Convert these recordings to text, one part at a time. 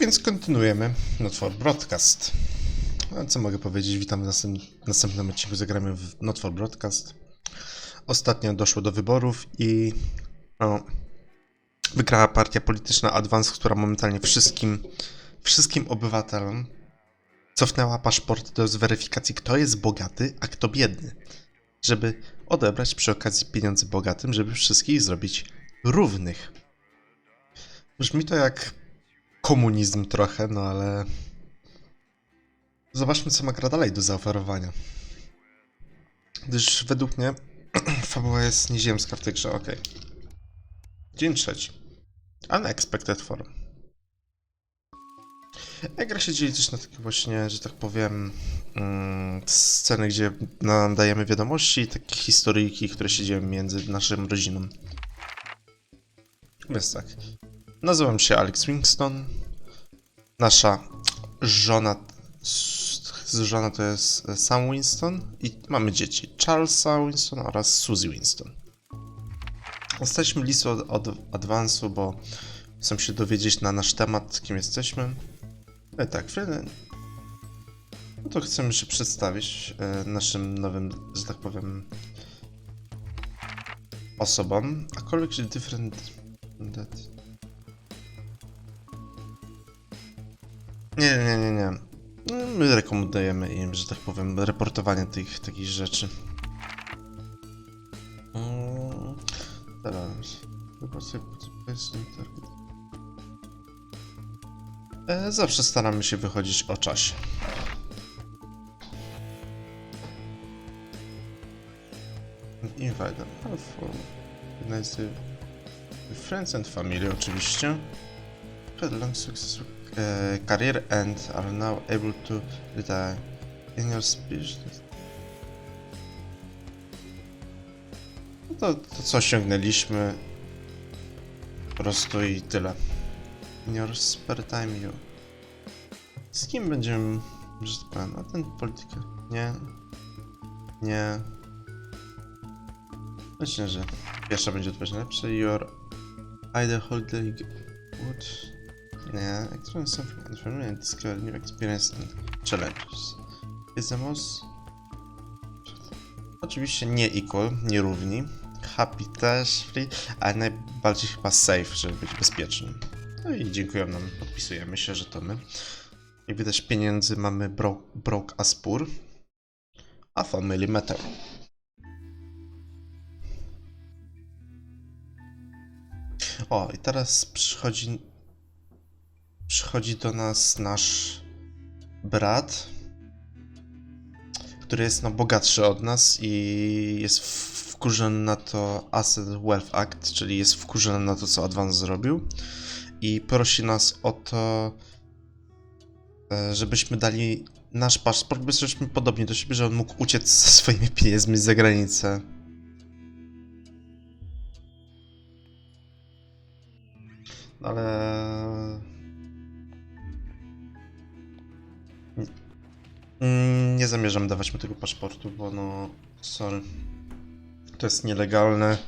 więc kontynuujemy Not for Broadcast. A co mogę powiedzieć? Witam w następnym odcinku Zagrajmy w Not for Broadcast. Ostatnio doszło do wyborów i wygrała partia polityczna Advance, która momentalnie wszystkim obywatelom cofnęła paszport do zweryfikacji, kto jest bogaty, a kto biedny. Żeby odebrać przy okazji pieniądze bogatym, żeby wszystkich zrobić równych. Brzmi to jak komunizm trochę, no ale zobaczmy, co ma gra dalej do zaoferowania. Gdyż według mnie fabuła jest nieziemska w tej grze, okej. Dzień trzeci. Unexpected form. Gra się dzieli też na takie właśnie, że tak powiem, sceny, gdzie dajemy wiadomości i takie historyjki, które się dzieją między naszą rodziną. Więc tak. Nazywam się Alex Winston. Nasza żona to jest Sam Winston i mamy dzieci Charlesa Winston oraz Suzy Winston. Dostaliśmy list od Advance'u, bo chcą się dowiedzieć na nasz temat, kim jesteśmy. No i tak, no to chcemy się przedstawić naszym nowym, że tak powiem, osobom. Akolwiek się different... Nie. My rekomendujemy im, że tak powiem, reportowanie takich rzeczy. Teraz. Zawsze staramy się wychodzić o czasie. Invite them for nice friends and family, oczywiście. Had long successful career and are now able to retire. In your speech. No to co osiągnęliśmy. Po prostu i tyle. In your spare time you. Z kim będziemy, że tak powiem, a ten polityka? Nie. Myślę, że pierwsza będzie odpowiedź najlepsza. Your either holiday. What? Nie, experience something unfamiliar and discover new experience and challenges. Is the most... Oczywiście nie equal, nie równi. Happy też, free, ale najbardziej chyba safe, żeby być bezpiecznym. No i dziękuję nam, podpisujemy się, że to my. Jak widać, pieniędzy mamy broke as poor, a family matter. O, i teraz przychodzi do nas nasz brat, który jest bogatszy od nas i jest wkurzony na to Asset Wealth Act, czyli jest wkurzony na to, co Advance zrobił i prosi nas o to, żebyśmy dali nasz paszport, bo jesteśmy podobni do siebie, że on mógł uciec ze swoimi pieniędzmi za granicę. Ale... nie zamierzam dawać mu tego paszportu, bo no... sorry. To jest nielegalne.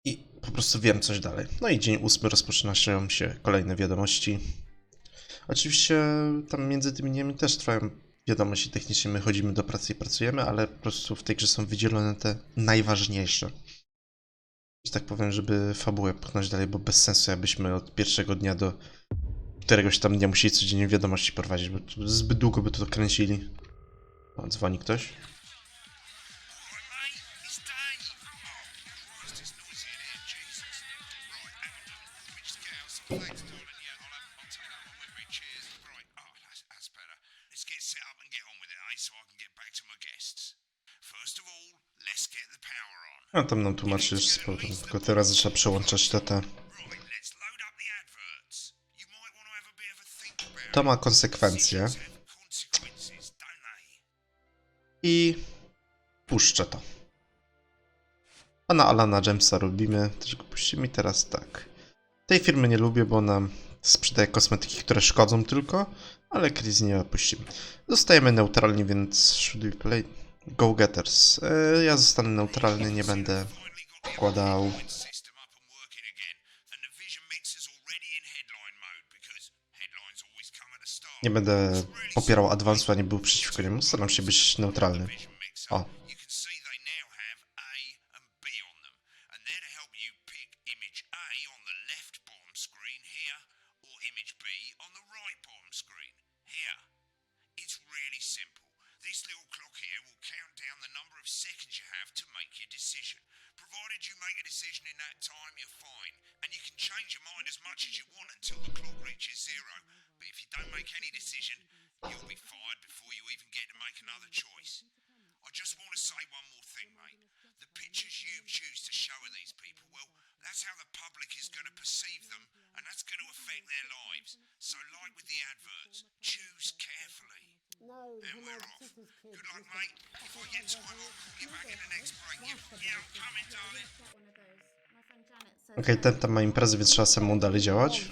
I po prostu wiem coś dalej. No i dzień 8 rozpoczynają się kolejne wiadomości. Oczywiście tam między tymi dniami też trwają wiadomości techniczne. My chodzimy do pracy i pracujemy, ale po prostu w tej grze są wydzielone te najważniejsze. Że tak powiem, żeby fabułę pchnąć dalej, bo bez sensu jakbyśmy od pierwszego dnia do któregoś tam dnia musieli codziennie wiadomości prowadzić, bo zbyt długo by to kręcili. O, dzwoni ktoś. A tam nam tłumaczysz z powrotem, tylko teraz trzeba przełączać te. To ma konsekwencje. I puszczę to. Pana Alana Jamesa lubimy, też go puścimy i teraz tak. Tej firmy nie lubię, bo ona sprzedaje kosmetyki, które szkodzą tylko, ale Chris nie opuścimy. Zostajemy neutralni, więc should we play go-getters. Ja zostanę neutralny, nie będę wkładał Nie będę popierał awansu, ani był przeciwko niemu. Staram się być neutralny. O. Okej, ten tam ma imprezę, więc trzeba samemu dalej działać.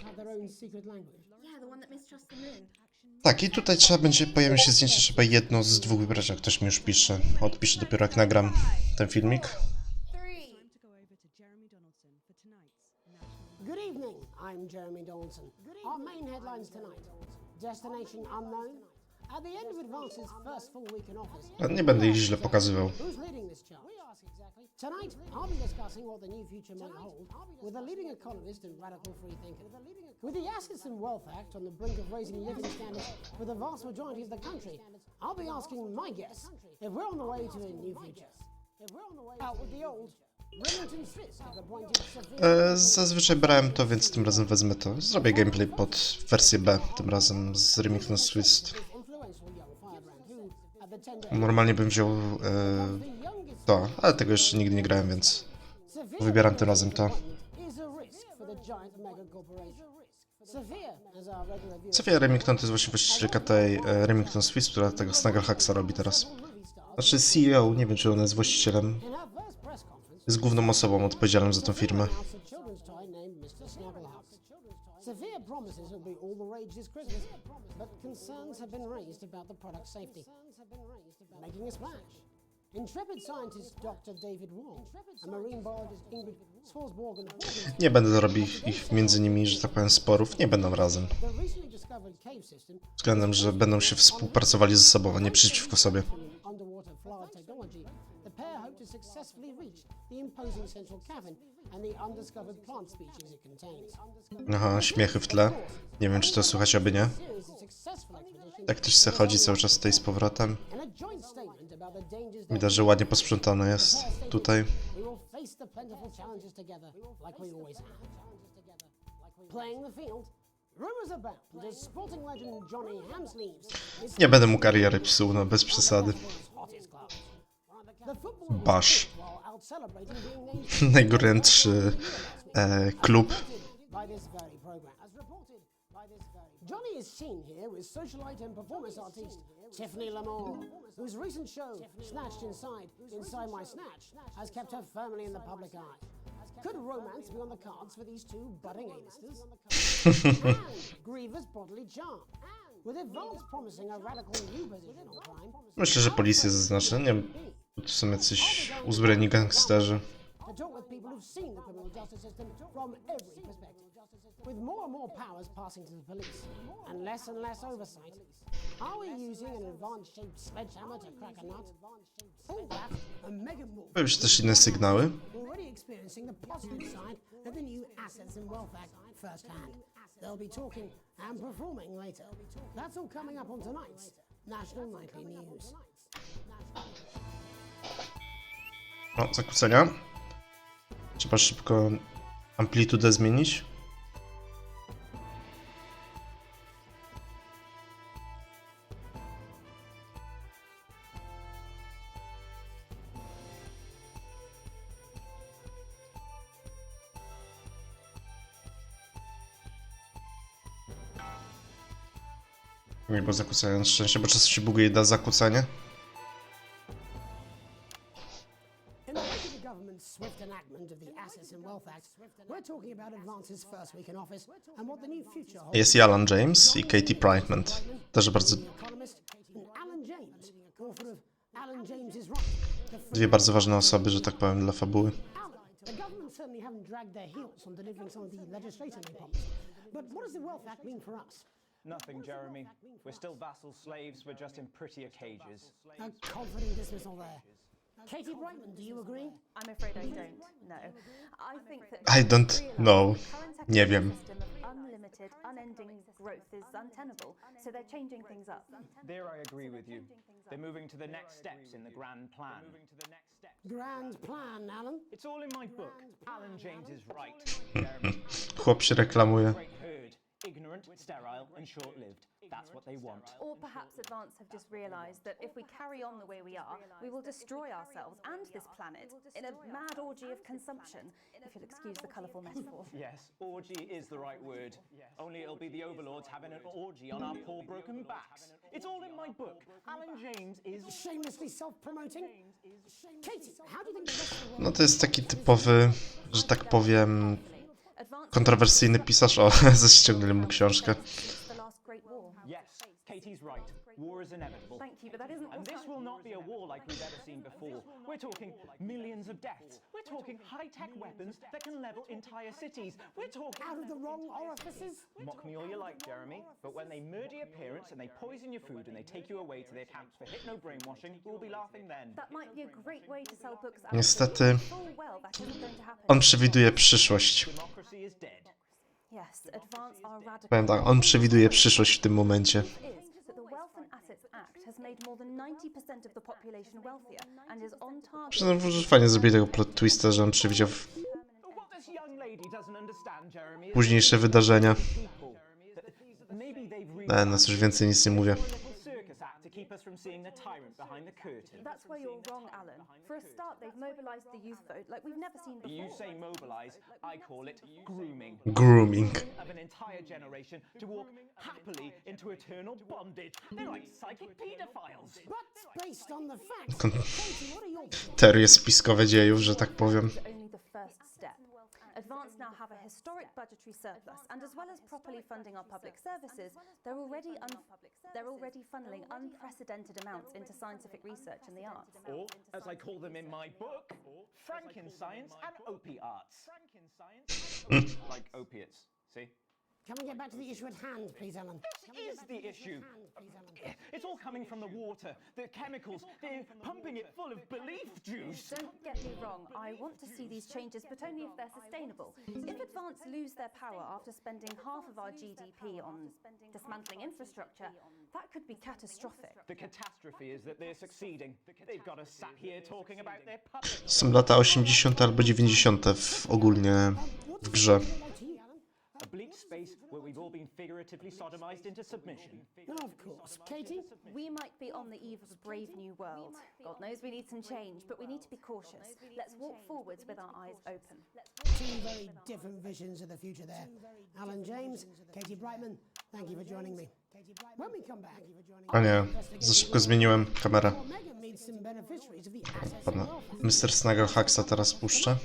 Tak, i tutaj trzeba będzie, pojawi się zdjęcie, trzeba jedno z dwóch wybrać, jak ktoś mi już pisze. Odpiszę dopiero jak nagram ten filmik. Good evening, I'm Jeremy Donaldson. Our main headlines tonight. Destination unknown. At the end of Advance's first full week in office. Nie będę ich źle pokazywał. Who's leading this charge? Tonight, I'll be discussing what the new future might hold with a leading economist and radical free thinker. With the Assets and Wealth Act on the brink of raising living standards for the vast majority of the country, I'll be asking my guests if we're on the way to a new future. Out with the old. Zazwyczaj brałem to, więc tym razem wezmę to. Zrobię gameplay pod wersję B, tym razem z Remington Twist. Normalnie bym wziął to, ale tego jeszcze nigdy nie grałem, więc wybieram tym razem to. Sophia Remington to jest właśnie właścicielka tej Remington Twist, która tego Snagglehacksa robi teraz. Znaczy CEO, nie wiem czy ona jest właścicielem. Jest główną osobą odpowiedzialną za tą firmę. Nie będę robił ich między nimi, że tak powiem, sporów. Nie będą razem. Względem, że będą się współpracowali ze sobą, a nie przeciwko sobie. Aha, śmiechy w tle. Nie wiem, czy to słychać, aby nie. Tak ktoś se chodzi cały czas tutaj z powrotem. Widać, że ładnie posprzątane jest tutaj. Nie będę mu kariery psuł, no bez przesady. Basz. Najgorętszy klub. Johnny is seen here with socialite and performance artiste Tiffany Lamore, whose recent show, Snatched Inside My Snatch, has kept her firmly in the public eye. Could romance be on the cards for these two budding A-listers? And grievous bodily charm, with Advance promising a radical new position on crime. Myślę, że policję zaznaczę. Nie wiem, to są jacyś uzbrojeni gangsterzy. To talk with people who've seen the criminal justice system from every perspective. With more and more powers passing to the police, and less oversight, are we using an advanced-shaped sledgehammer to crack a nut? All that and mega more. Pojawiły się też inne sygnały. Already experiencing the positive side of the new Assets and Wealth Act firsthand. They'll be talking and performing later. That's all coming up on tonight's National Nightly News. O, zakłócenia. Trzeba szybko amplitudę zmienić. Nie było zakłócenia, na szczęście, bo czasem się buguje da zakłócenie. Swift enactment of the Assets and Wealth Act, we're talking about Advance's first week in office and what the new future holds. Jest i Alan James i Katie Brightman. Też bardzo... Dwie bardzo ważne osoby, że tak powiem, dla fabuły. But what does the Wealth Act mean for us? Nothing, Jeremy. We're still vassal slaves, we're just in prettier cages. A confident dismissal there. Katie Brightman, do you agree? I'm afraid I don't. No. I think that I don't know. Nie wiem. system of unlimited, unending growth is untenable, so they're changing things up. There I agree with you. They're moving to the next steps in the grand plan. Grand plan, Alan. It's all in my book. Alan James is right, Jeremy. Chłop się reklamuje. Great herd. Ignorant, sterile, and short-lived. That's what they want. Or perhaps Advance have just realised that if we carry on the way we are, we will destroy ourselves and this planet in a mad orgy of consumption, if you'll excuse the colourful metaphor. Yes, orgy is the right word. Only it'll be the overlords having an orgy on our poor broken backs. It's all in my book. Alan James is... Shamelessly self-promoting. Katie, how do you think the rest of the world... No to jest taki typowy, że tak powiem, Advance kontrowersyjny pisarz. O, ściągnęli mu książkę. the last great war. Yes, Katie's right. War is inevitable. Thank you, but that isn't And what this will not be a war like we've ever seen before. We're talking millions of deaths. We're talking high-tech weapons that can level entire cities. We're talking... Out of the wrong orifices? Mock me all you like, Jeremy, but when they murder your parents and they poison your food and they take you away to their camps for hypno-brainwashing, we'll be laughing then. That might be a great way to sell books. Niestety, Full well that isn't going to happen. on przewiduje przyszłość. Democracy is dead. Yes, Advance are radical. Powiem tak, on przewiduje przyszłość w tym momencie. Is that the Wealth and Assets Act has made more than 90% of the population wealthier and is on target. Przynajmniej że fajnie zrobili tego plot twista, że on przewidział What this young lady doesn't understand, Jeremy, is późniejsze wydarzenia. people. Maybe they've Na coś więcej nic nie mówię. little circus act to keep us from seeing the tyrant behind the curtain. That's where you're wrong, Alan. For a start, they've mobilised the youth vote like we've never seen You before. say mobilize, I call it grooming. Grooming. Of an entire generation to walk happily into eternal bondage. They're like psychic pedophiles. But based on the facts, Katie, what are your... Teorie spiskowe dziejów, że tak powiem. Is only the first step. Advance now have a historic budgetary surplus, and as well as properly funding our public services, they're already funneling unprecedented amounts into scientific research and the arts. Or, as I call them in my book, Frankenscience and opiates. Like opiates, see? Can we get back to the issue at hand, please, Alan? Is the issue. It's all coming from the water, the chemicals, they're pumping it full of belief juice. Don't get me wrong, I want to see these changes, but only if they're sustainable. If Advance lose their power after spending half of our GDP on dismantling infrastructure, that could be catastrophic. The catastrophe is that they're succeeding. They've got us sat here talking about their public... Są lata 80. albo 90. ogólnie w grze. A bleak space where we've all been figuratively sodomized into submission. No, of course. Katie? We might be on the eve of a brave new world. God knows we need some change, but we need to be cautious. Let's walk forwards with our eyes open. Two very different visions of the future there. Alan James, Katie Brightman, thank you for joining me. When we come back... O nie, za szybko zmieniłem kamerę. Megan meets some beneficiaries of the assets Ładna. of Mr. Snaggle Hacksa teraz puszczę.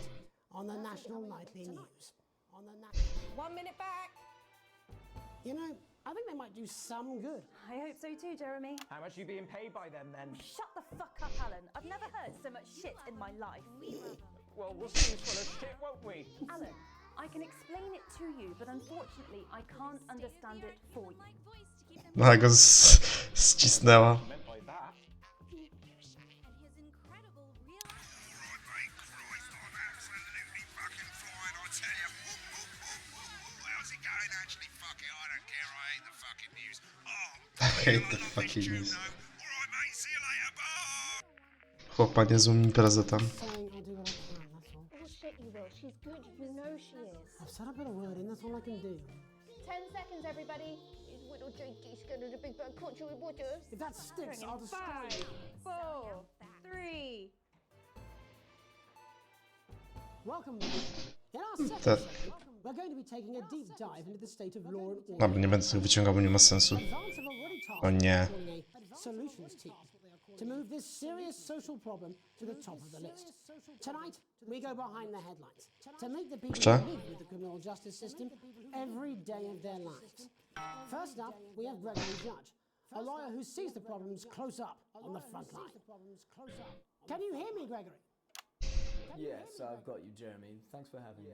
on the National Nightly News. 1 minute back. You know, I think they might do some good. I hope so too, Jeremy. How much are you being paid by them then? Shut the fuck up, Alan. I've never heard so much shit in my life. Well, we'll see who's full of shit, won't we? Alan, I can explain it to you, but unfortunately I can't understand it for you. No, go ścisnęła. Meant by that. I hate the fucking news. Chłopa niezłą imprezę tam. Saying I'll do what I can, that's all. Oh, shit, you will. She's good. You know she is. I've said I put a word in, that's all I can do. 10 seconds, everybody. His little cheeky scared of the big bad country with waters. If that sticks, I'll destroy you. 4, 3. Welcome. In our second Te... segment, we're going to be taking a deep dive into the state of law and order. Dobra, nie będę tego wyciągał, bo nie ma sensu. Advance have already tasked O nie. building a solutions team to move this serious social problem to the top of the list. Tonight, we go behind the headlines to make the people Kurczę. who live with the criminal justice system every day of their lives. First up, we have Gregory Judge, a lawyer who sees the problems close up on the front line. Can you hear me, Gregory? Yes, I've got you, Jeremy. Thanks for having me.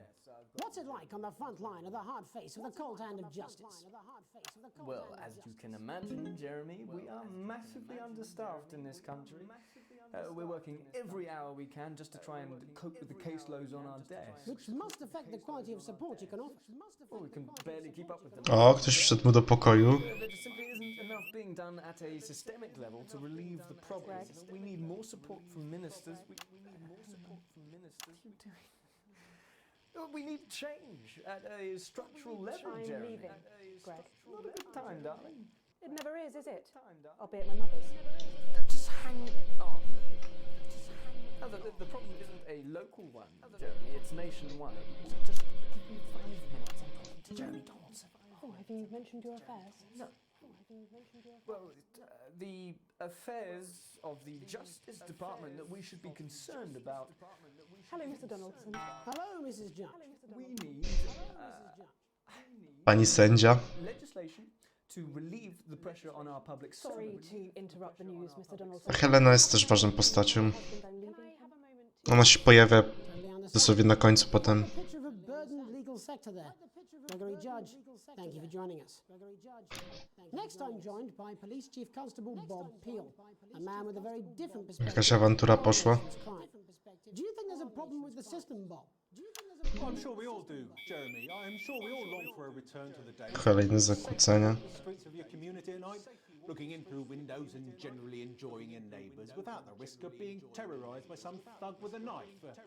What's it like on the front line of the hard face with the cold hand of justice? Well, as you can imagine, Jeremy, we are massively understaffed in this country. We're working every hour we can just to try and cope with the caseloads on our desk. Which must affect the quality of support you can offer. Well, we can barely keep up with them. O, ktoś wszedł mu do pokoju. There just simply isn't enough being done at a systemic level to relieve the problem. We need more support from ministers. We need more support from ministers. What are you doing? We need change at a structural level, I'm Jeremy. leaving, Greg. Not a good time, darling. It never is it? I'll be at my mother's. Just hang on. No, the problem isn't a local one, Jeremy. It's nationwide. Just give me 5 minutes. I'm talking to Jeremy Donaldson. Oh, have you mentioned your affairs? No. Well, the affairs of the Justice Department that we should be concerned about. Hello, Mr. Donaldson. Hello, Mrs. Judge. We need Pani sędzia. legislation to relieve the pressure on our public Sorry servants. to interrupt the news, Mr. Donaldson. Helena jest też ważną postacią. Husband, I'm leaving. Ona się pojawia Totally understand. dosłownie na końcu potem. Picture of a burdened legal sector there. Gregory Judge, thank you for joining us. Next, I'm joined by Police Chief Constable Bob Peel, a man with a very different perspective. Jakaś awantura poszła. Do you think there's a problem with the system, Bob? I'm sure we all do, Jeremy. I'm sure we all long for a return to the days. Kolejne zakłócenia. The streets of your community at night, looking in through windows and generally enjoying your neighbours without the risk of being terrorised by some thug with a knife.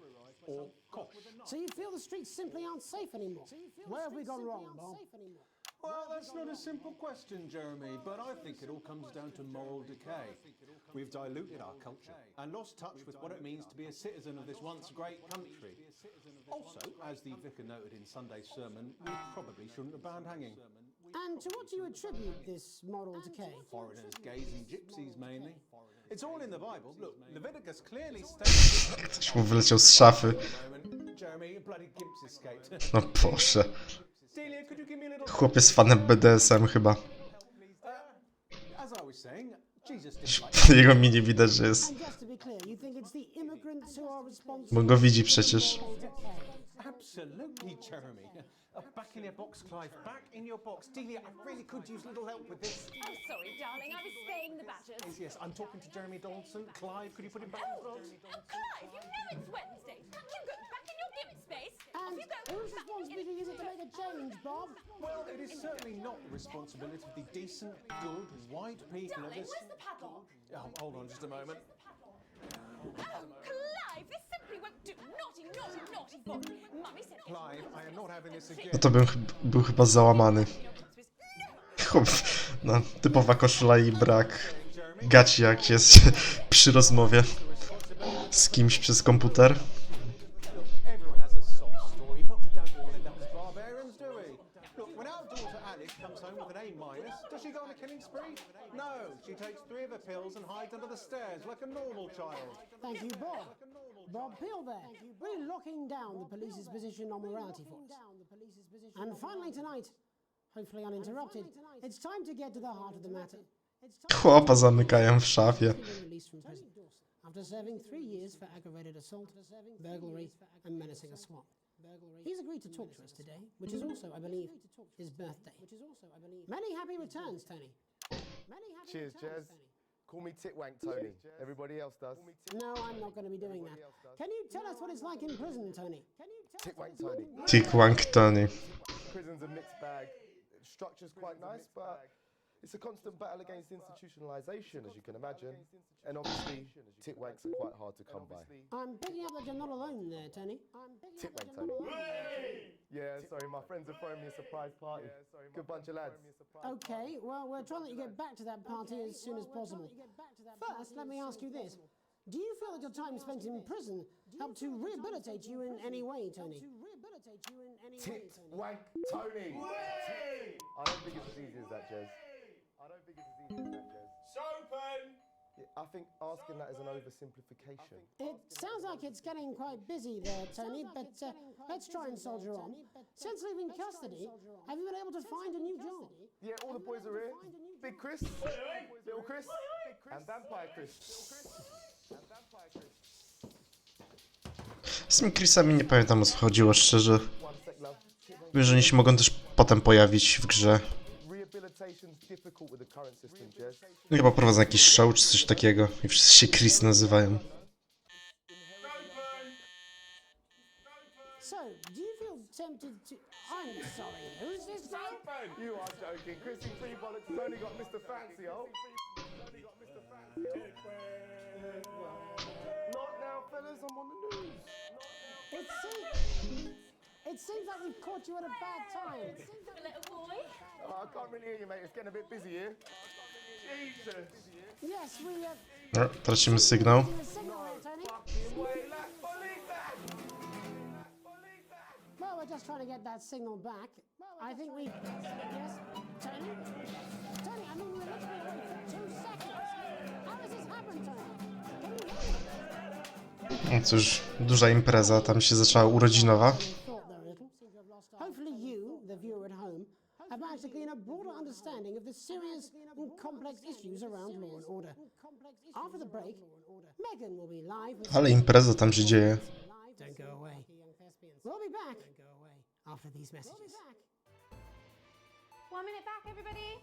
Or kosh. So you feel the streets simply aren't safe anymore? Where have we gone wrong, Bob? Well, that's not a simple question, Jeremy, but I think it all comes down to moral decay. We've diluted our culture and lost touch with what it means to be a citizen of this once great country. Also, as the vicar noted in Sunday's sermon, we probably shouldn't have banned hanging. And to what do you attribute this moral decay? Foreigners, gays and gypsies mainly. It's all in the Bible. Look, Leviticus clearly states... Ktoś mu wyleciał z szafy. Jeremy, bloody gimps escaped. No Boże. Delia, could you give me a little... Chłop jest fanem BDSM chyba. As I was saying, Jesus didn't like... Po jego minie widać, że jest... And just to be clear, you think it's the immigrants who are Bo responsible go widzi przecież. Absolutely, Jeremy. Back in your box, Clive. Back in your box. Delia, I really could use little help with this. I'm sorry, darling. I was spaying the badgers. Yes, I'm talking to Jeremy Donaldson. Clive, could you put him back in the box? Clive, you know it's Wednesday. You go back in your gimp space. And Off you go. whose responsibility is it to make a change, Bob? Well, it is certainly not the responsibility of the decent, good, white people of Darling, this... where's the padlock? Oh, hold on just a moment. Oh, Clive, this simply won't do. Naughty, naughty, naughty boy. Mummy said... Clive, I am not having this again. No to był chyba załamany. Chłop, no, typowa koszula i brak gaci jak jest przy rozmowie z kimś przez komputer. Everyone has a sob story, but we don't all end up as barbarians, do we? Look, when our daughter Alice comes home with an A-, does she go on a killing spree? No, she takes 3 of her pills and hides under the stairs like a normal child. Thank you, Bob. Bob Peel there, really locking down the police's position on morality for us. And finally tonight, hopefully uninterrupted, it's time to get to the heart of the matter. Chłopa zamykają w szafie. Released from prison after serving 3 years for aggravated assault, burglary, and menacing a swat. He's agreed to talk to us today, which is also, I believe, his birthday. Many happy returns, Tony. Cheers, Jez. Call me Titwank Tony. Everybody else does. No, I'm not going to be doing that. Can you tell us what it's like in prison, Tony? Titwank Tony. Tikwank Tony. Prison's a mixed bag. Structure's quite nice, but it's a constant battle against institutionalization, as you can imagine. And obviously, Titwanks are quite hard to come by. I'm picking up that you're not alone there, Tony. Titwank Tony. Yeah, sorry, my friends are throwing me a surprise party. Good bunch of lads. Okay, well, we're trying to let you get back to that party as soon as possible. First, let me ask you this. Do you feel that your time spent in prison helped to rehabilitate you in any way, Tony? Titwank Tony! I don't think it's as easy as that, Jez. I think asking that is an oversimplification. It sounds like it's getting quite busy there, Tony, but let's try and soldier on. Since leaving custody, have you been able to find a new job? Yeah, all the boys are here. Big Chris, Little Chris, and Vampire Chris. Z tymi Chrisami nie pamiętam, o co chodziło, szczerze. Wiem, że oni się mogą też potem pojawić w grze. Rehabilitation's difficult with the current system, Jess. Chyba prowadzą jakiś show czy coś takiego i wszyscy się Chris nazywają. So, do you feel tempted to... I'm sorry, who's this now? You are joking. Chrissy Free Bollocks has only got Mr. Fancy, oh. Not now, fellas, I'm on the news. It seems like we've caught you at a bad time. Little boy. Oh, I can't really hear you, mate. It's getting a bit busy here. Jesus. Yes, we No, tracimy sygnał. the signal there, Tony. Well, we're just trying to get that signal back. I think we... Yes, Tony? Tony, I mean, we're literally away for 2 seconds. How does this happen, Tony? Can you hear me? No cóż, duża impreza, tam się zaczęła urodzinowa. Hopefully you, the viewer at home, have managed to glean a broader understanding of the serious and complex issues around law and order. After the break, Megan will be live with... Ale impreza tam się dzieje. Don't go away. We'll be back after these messages. 1 minute back, everybody.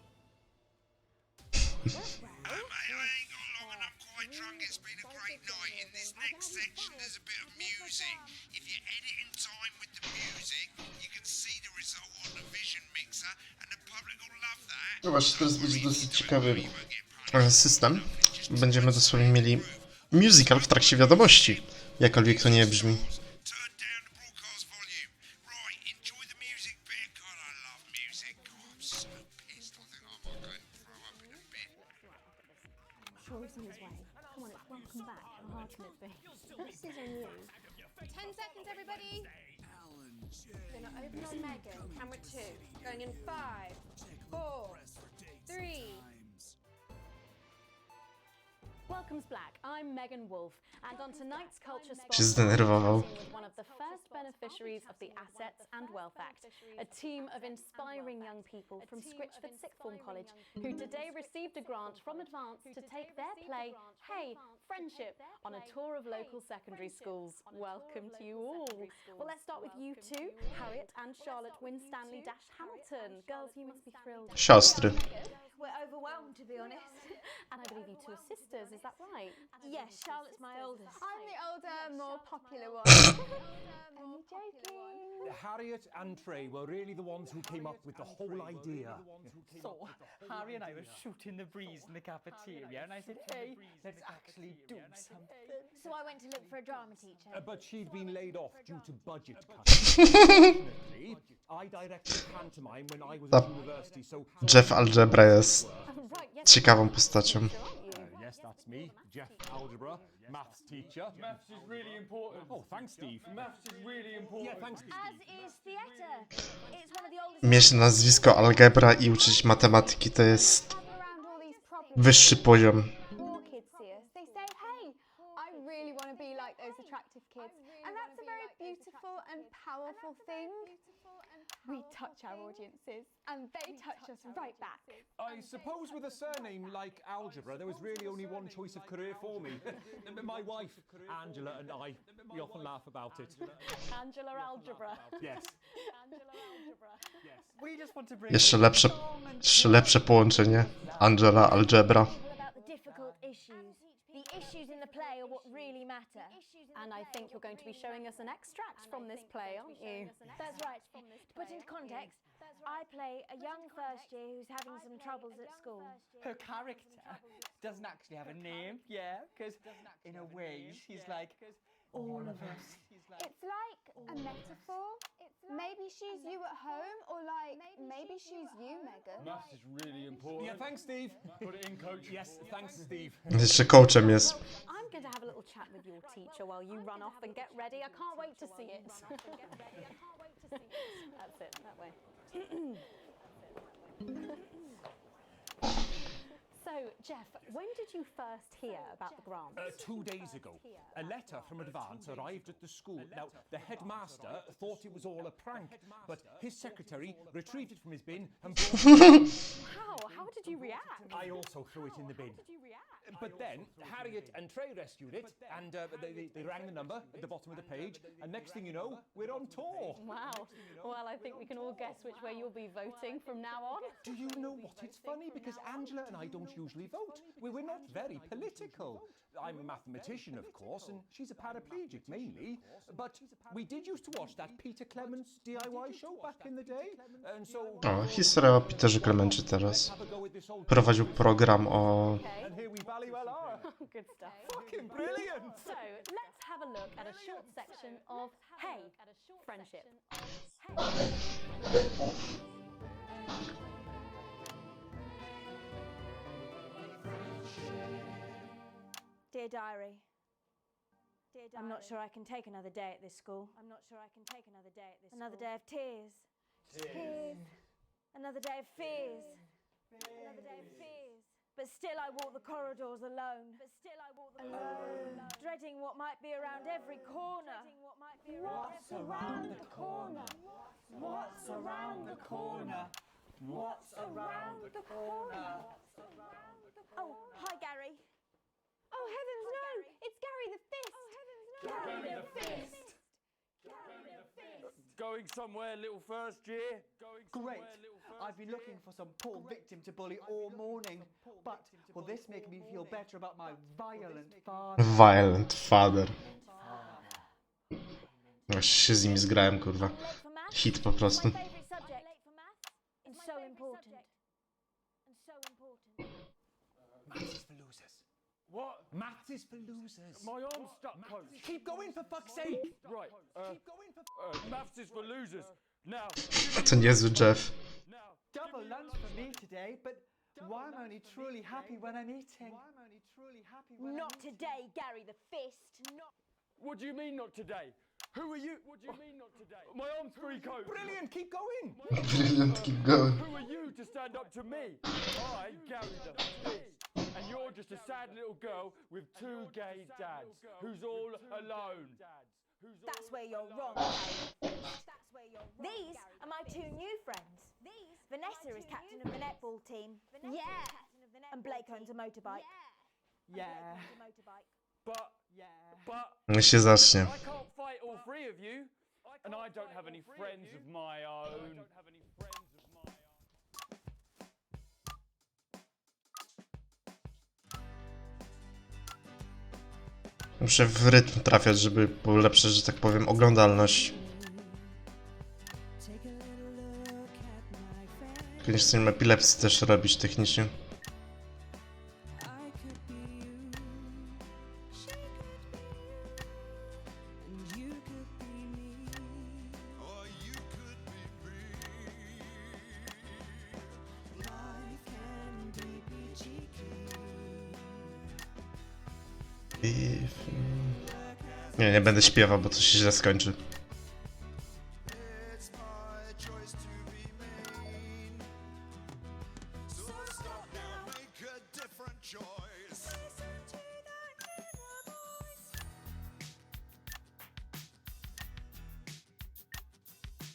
I ain't got long and I'm quite drunk. It's been a great night. In this next section, there's a bit of music. If you edit in time with the music, you can see the result on the vision mixer, and the public will love that. Zobacz, teraz będzie dosyć ciekawy system. Będziemy dosłownie mieli musical w trakcie wiadomości. Jakkolwiek to nie brzmi. Turn down the broadcast volume. Right, enjoy the music bit. God, I love music. God, I'm so pissed. I think I might go and throw up in a bit. Sure he's on his way. Come on, it's welcome back. How hard can it be? This is on you. 10 seconds, everybody. Gonna open on Megan. Camera 2. Going in 5, 4, 3. Welcome's Black. I'm Megan Wolf, and on tonight's Culture Spot, Się zdenerwował. with one of the first beneficiaries of the Assets and Wealth Act, a team of inspiring young people from Scritchford Sixth Form College, who today received a grant from Advance to take their play, Hey, Friendship, on a tour of local secondary schools. Welcome to you all. Well, let's start with you two, Harriet and Charlotte Winstanley-Hamilton. Girls, you must be thrilled. Siostry. We're overwhelmed, to be honest. And I believe you two are sisters, is that right? Yes, Charlotte's my oldest. I'm the older, more popular one. Only joking. Harriet and Trey were really the ones who came up with the whole idea. So, Harry and I were shooting the breeze in the cafeteria, and I said, hey, let's actually do something. So I went to look for a drama teacher. But she'd been laid off due to budget cuts. Fortunately, I directed pantomime when I was at university, so... Jeff Algebra jest ciekawą postacią. Yes, that's me, Jeff Algebra, maths teacher. Maths is really important. Oh, thanks, Steve. Maths is really important. Yeah, thanks, Steve. As is theatre. It's one of the oldest... Mieć nazwisko Algebra i uczyć matematyki to jest around all these problems. wyższy poziom. More kids see us. They say, hey, I really want to be like those attractive kids. And that's a very beautiful and powerful thing. We touch our audiences, and they touch us right back. I suppose with a surname like Algebra, there was really only one choice of career for me. My wife, Angela, and I, we often laugh about it. Angela Algebra. Yes. Angela Algebra. We just want to bring Jeszcze lepsze połączenie. Angela Algebra. About the difficult issues. The issues in the play are what really matter. And I think you're going to be showing us an extract from this play, aren't you? That's right. To put into context, I play a young first year who's having some troubles at school. her character doesn't actually have a name, yeah, because in a way she's like all of us. It's like a metaphor. Maybe she's you at home, or like maybe she's you, Megan. Maths is really important. Yeah, thanks, Steve. Put it in, coach. Yes, thanks, Steve. Jeszcze coachem jest. I'm going to have a little chat with your teacher while you run off and get ready. I can't wait to see it. That's it, that way. So, Jeff, when did you first hear about the grant? 2 days ago, a letter from Advance arrived at the school. Now, the headmaster thought it was all a prank, but his secretary retrieved it from his bin and brought it. How? How did you react? I also threw it in the bin. But then Harriet and Trey rescued it, and they rang the number at the bottom of the page, and next thing you know, we're on tour. Wow. Well, I think we can all guess which way you'll be voting from now on. Do you know what? It's funny because Angela and I don't usually vote. We're not very political. I'm a mathematician, of course, and she's a paraplegic mainly. But we did used to watch that Peter Clements DIY show back in the day, and so. O, historia o Peterze Clemencie teraz. Prowadził program o... And here we bally well are. Good stuff. Fucking brilliant! So, let's have a look at a short section of Hey, Friendship. Dear Diary, I'm not sure I can take another day at this school. Another day of tears. Tears. Another day of fears. But still I walk the corridors alone. Dreading what might be around every corner. What's around the corner? What's around the corner? What's around the corner? Oh, hi Gary. Oh heavens no! It's Gary the Fist! Gary the Fist! Going somewhere, little first year? Great. I've been looking for some poor victim to bully all morning, but will this make me feel better about my violent father? Violent father. Już się z nimi zgrałem, kurwa. Hit po prostu. It's so important. Maths is for losers. What? Maths is for losers. My arm's stuck, coach. Keep going, for fuck's sake. Right, maths is for losers. Now. A to niezły Jeff. Double lunch for me today, but why am I only truly happy when I'm eating? Not today, Gary the Fist. What do you mean not today? Who are you? What do you mean not today? My arm's free, coach. Brilliant, keep going. Brilliant, keep going. Who are you to stand up to me? I, Gary the Fist. And you're just a sad little girl with two gay dads who's all alone. That's where you're wrong, Gary. These are my two new friends. Vanessa is captain of the netball team. Yeah. And Blake owns a motorbike. Yeah. But Niech się zacznie. I can't fight all three of you, and I don't have any friends of my own. Muszę w rytm trafiać, żeby polepszyć, że tak powiem, oglądalność. Koniecznie nie epilepsji też robić technicznie. Nie będę śpiewał, bo to się źle skończy.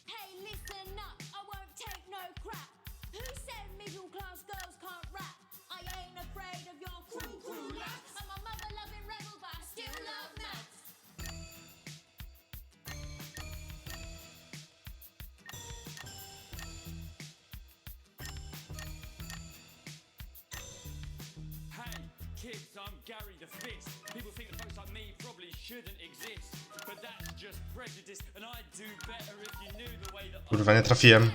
Hey, listen up, I won't take no crap. Who said middle class girls can't rap? I ain't afraid of your cool lads. I'm a mother loving rebel, but I still love maths. Hey, kids, I'm Gary the Fist. People think that folks like me probably shouldn't exist, but that's just prejudice, and I'd do better if you knew the way that Kurwa, nie trafiłem.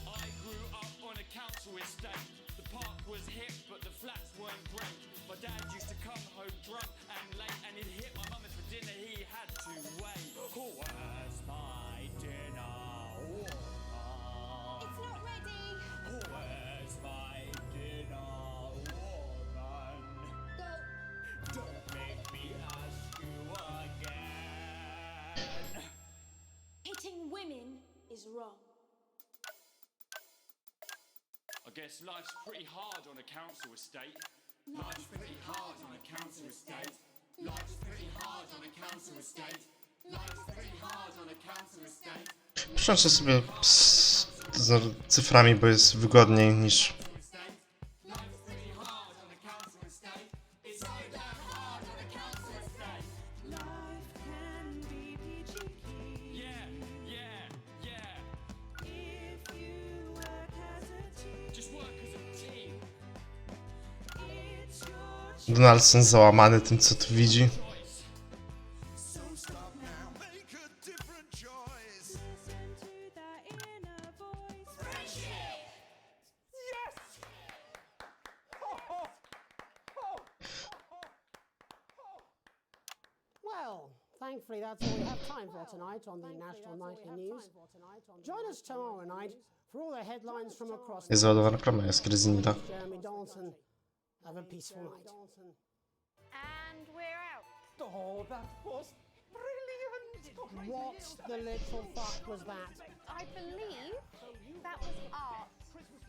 I grew up on a council estate. The park was hip, but the flats weren't great. My dad used to come home drunk and late, and he'd hit my mum for dinner. He had to wait. Where's my dinner? It's not ready. Where's my dinner, woman? Don't make me ask you again. Hitting women is wrong. I guess life's pretty hard on a council estate. Life's pretty hard on a council estate. Life's pretty hard on a council estate. Life's pretty hard on a council estate. Muszę sobie z cyframi, bo jest wygodniej niż... Donaldson załamany tym, co tu widzi. Well, thankfully that's all we have time for tonight on the National Nightly News. Join us tomorrow night for all the headlines from across Jest załadowana reklama, jest Kryzinda. Jeremy Dawson. Have a peaceful night. And we're out. Oh, that was brilliant! What the little fuck was that? I believe that was art.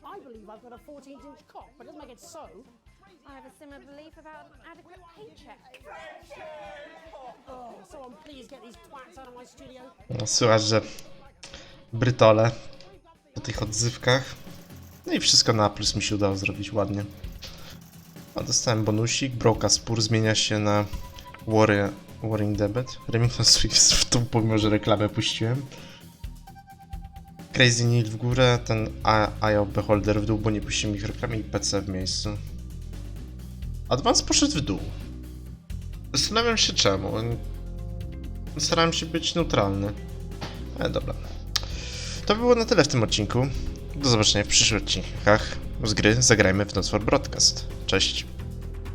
I believe I've got a 14-inch cock, but it doesn't make it so. I have a similar belief about an adequate paycheck. Oh, someone please get these twats out of my studio. No, słychać, że brytole po tych odzywkach. No i wszystko na plus mi się udało zrobić ładnie. A dostałem bonusik. Broka spór zmienia się na Warring Debit. Remington Swift w tą, pomimo że reklamę puściłem. Crazy Neil w górę, ten Eye of Beholder w dół, bo nie puściłem ich reklamy i PC w miejscu. Advance poszedł w dół. Zastanawiam się czemu. Starałem się być neutralny. Ale dobra. To by było na tyle w tym odcinku. Do zobaczenia w przyszłych odcinkach z gry Zagrajmy w Not for Broadcast. Cześć.